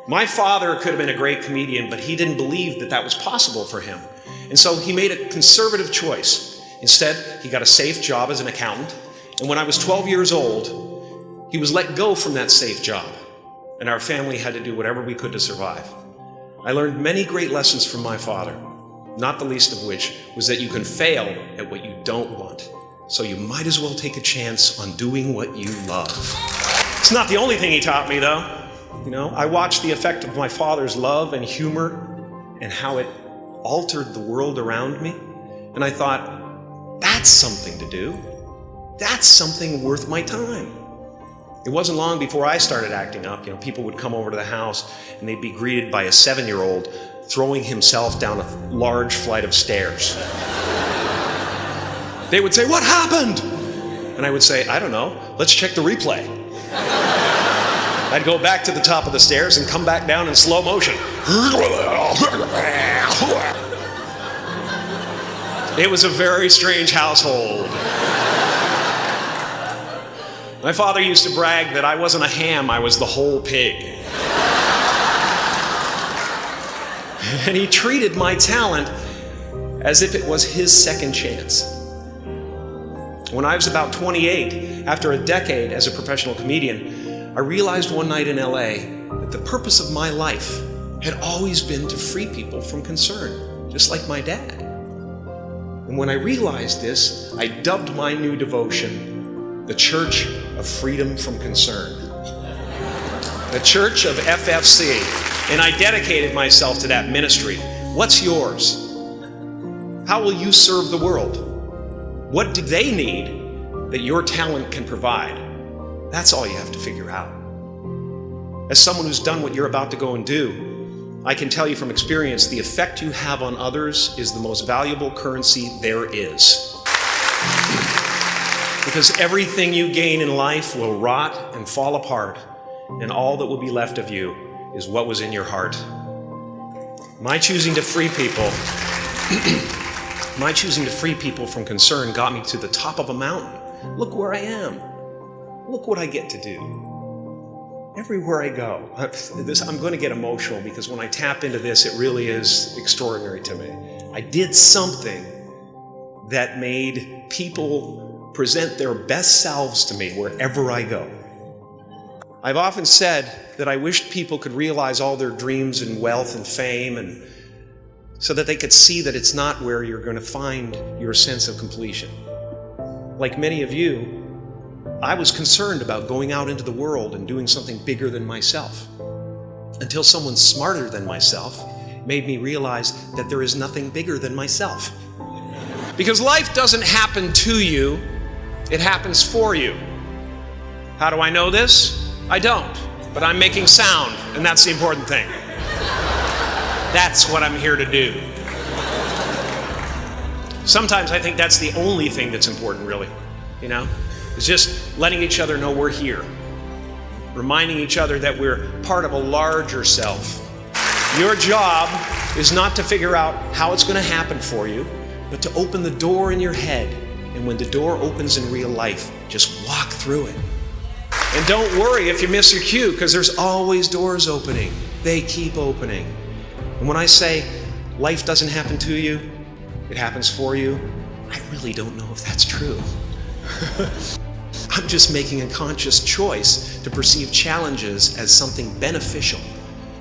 My father could have been a great comedian, but he didn't believe that that was possible for him. And so he made a conservative choice. Instead, he got a safe job as an accountant. And when I was 12 years old, he was let go from that safe job. And our family had to do whatever we could to survive. I learned many great lessons from my father, not the least of which was that you can fail at what you don't want. So you might as well take a chance on doing what you love. It's not the only thing he taught me, though. I watched the effect of my father's love and humor and how it altered the world around me. And I thought, that's something to do. That's something worth my time. It wasn't long before I started acting up. People would come over to the house and they'd be greeted by a 7-year-old throwing himself down a large flight of stairs. They would say, "What happened?" And I would say, "I don't know. Let's check the replay." I'd go back to the top of the stairs and come back down in slow motion. It was a very strange household. My father used to brag that I wasn't a ham, I was the whole pig. And he treated my talent as if it was his second chance. When I was about 28, after a decade as a professional comedian, I realized one night in LA that the purpose of my life had always been to free people from concern, just like my dad. And when I realized this, I dubbed my new devotion the Church of Freedom from Concern, the Church of FFC, and I dedicated myself to that ministry. What's yours? How will you serve the world? What do they need that your talent can provide? That's all you have to figure out. As someone who's done what you're about to go and do, I can tell you from experience, the effect you have on others is the most valuable currency there is. Because everything you gain in life will rot and fall apart, and all that will be left of you is what was in your heart. My choosing to free people from concern got me to the top of a mountain. Look where I am. Look what I get to do. Everywhere I go. I'm going to get emotional because when I tap into this, it really is extraordinary to me. I did something that made people present their best selves to me wherever I go. I've often said that I wished people could realize all their dreams and wealth and fame, and so that they could see that it's not where you're going to find your sense of completion. Like many of you, I was concerned about going out into the world and doing something bigger than myself, until someone smarter than myself made me realize that there is nothing bigger than myself. Because life doesn't happen to you, it happens for you. How do I know this? I don't, but I'm making sound, and that's the important thing. That's what I'm here to do. Sometimes I think that's the only thing that's important, really, It's just letting each other know we're here. Reminding each other that we're part of a larger self. Your job is not to figure out how it's going to happen for you, but to open the door in your head. And when the door opens in real life, just walk through it. And don't worry if you miss your cue, because there's always doors opening. They keep opening. And when I say life doesn't happen to you, it happens for you, I really don't know if that's true. I'm just making a conscious choice to perceive challenges as something beneficial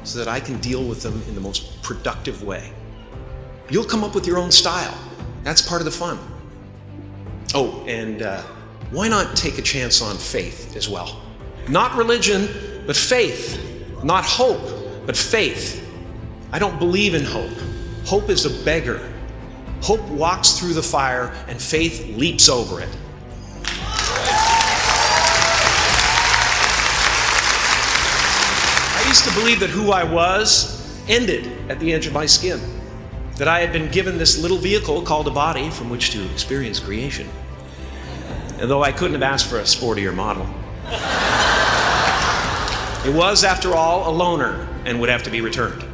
so that I can deal with them in the most productive way. You'll come up with your own style. That's part of the fun. Oh, and why not take a chance on faith as well? Not religion, but faith. Not hope, but faith. I don't believe in hope. Hope is a beggar. Hope walks through the fire and faith leaps over it. I used to believe that who I was ended at the edge of my skin. That I had been given this little vehicle called a body from which to experience creation. And though I couldn't have asked for a sportier model. It was, after all, a loaner and would have to be returned.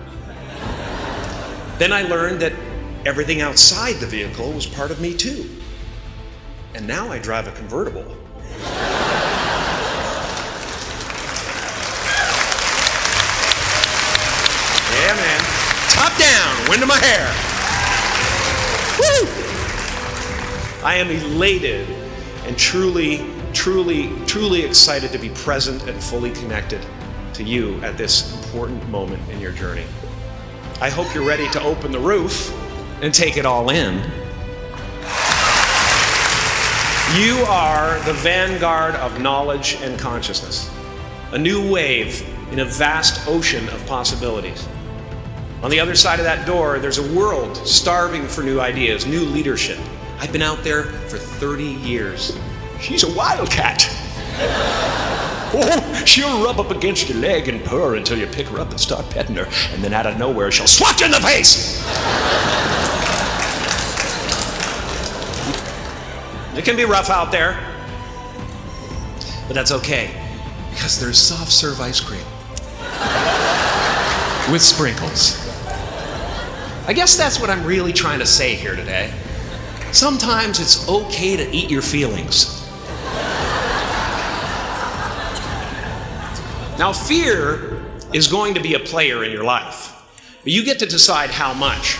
Then I learned that everything outside the vehicle was part of me too. And now I drive a convertible. wind in my hair. Woo! I am elated and truly excited to be present and fully connected to you at this important moment in your journey. I hope you're ready to open the roof and take it all in. You are the vanguard of knowledge and consciousness, a new wave in a vast ocean of possibilities. On the other side of that door, there's a world starving for new ideas, new leadership. I've been out there for 30 years. She's a wildcat. Oh, she'll rub up against your leg and purr until you pick her up and start petting her, and then out of nowhere, she'll swat you in the face. It can be rough out there, but that's okay, because there's soft serve ice cream with sprinkles. I guess that's what I'm really trying to say here today. Sometimes it's okay to eat your feelings. Now, fear is going to be a player in your life, but you get to decide how much.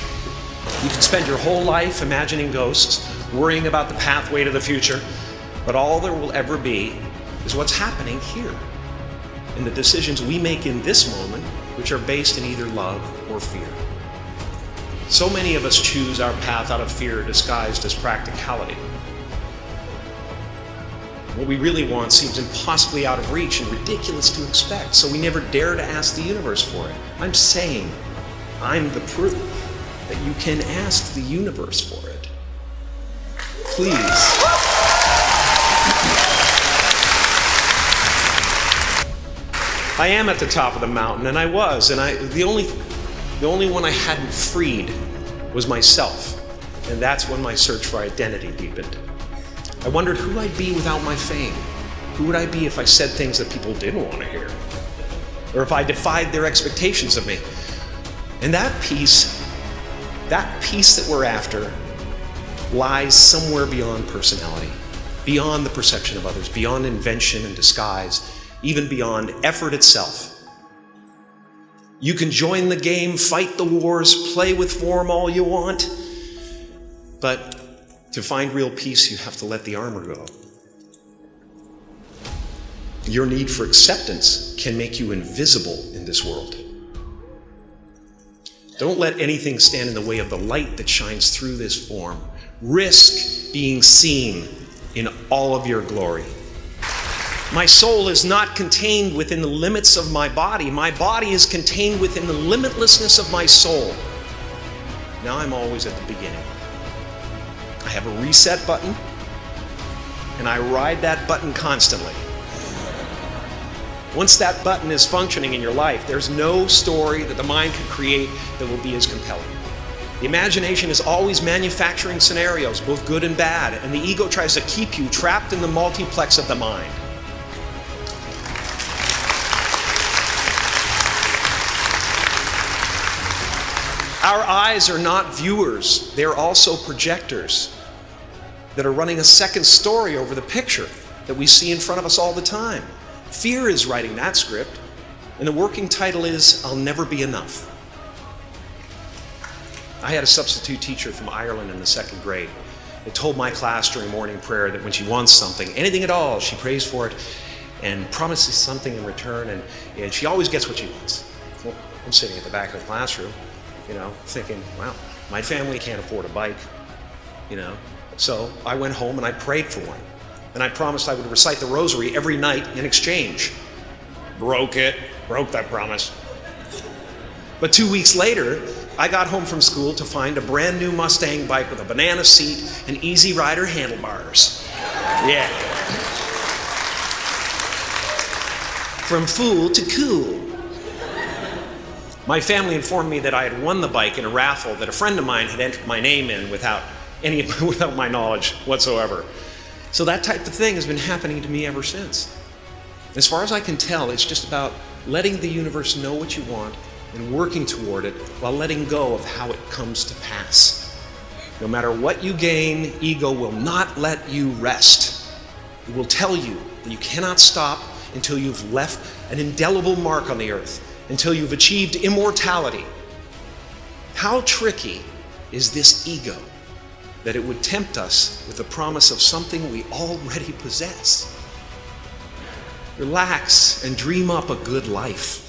You can spend your whole life imagining ghosts, worrying about the pathway to the future, but all there will ever be is what's happening here, and the decisions we make in this moment, which are based in either love or fear. So many of us choose our path out of fear disguised as practicality. What we really want seems impossibly out of reach and ridiculous to expect, so we never dare to ask the universe for it. I'm saying I'm the proof that you can ask the universe for it. Please. I am at the top of the mountain, and I was, and the only one I hadn't freed was myself, and that's when my search for identity deepened. I wondered who I'd be without my fame. Who would I be if I said things that people didn't want to hear? Or if I defied their expectations of me? And that peace that we're after lies somewhere beyond personality, beyond the perception of others, beyond invention and disguise, even beyond effort itself. You can join the game, fight the wars, play with form all you want, but to find real peace, you have to let the armor go. Your need for acceptance can make you invisible in this world. Don't let anything stand in the way of the light that shines through this form. Risk being seen in all of your glory. My soul is not contained within the limits of my body. My body is contained within the limitlessness of my soul. Now I'm always at the beginning. I have a reset button, and I ride that button constantly. Once that button is functioning in your life, there's no story that the mind can create that will be as compelling. The imagination is always manufacturing scenarios, both good and bad, and the ego tries to keep you trapped in the multiplex of the mind. Our eyes are not viewers, they're also projectors that are running a second story over the picture that we see in front of us all the time. Fear is writing that script, and the working title is, I'll Never Be Enough. I had a substitute teacher from Ireland in the second grade that told my class during morning prayer that when she wants something, anything at all, she prays for it and promises something in return, and she always gets what she wants. Well, I'm sitting at the back of the classroom, thinking, wow, my family can't afford a bike, So I went home and I prayed for one. And I promised I would recite the rosary every night in exchange. Broke that promise. But 2 weeks later, I got home from school to find a brand new Mustang bike with a banana seat and Easy Rider handlebars. Yeah. From fool to cool. My family informed me that I had won the bike in a raffle that a friend of mine had entered my name in without my knowledge whatsoever. So that type of thing has been happening to me ever since. As far as I can tell, it's just about letting the universe know what you want and working toward it while letting go of how it comes to pass. No matter what you gain, ego will not let you rest. It will tell you that you cannot stop until you've left an indelible mark on the earth, until you've achieved immortality. how tricky is this ego that it would tempt us with the promise of something we already possess? Relax and dream up a good life.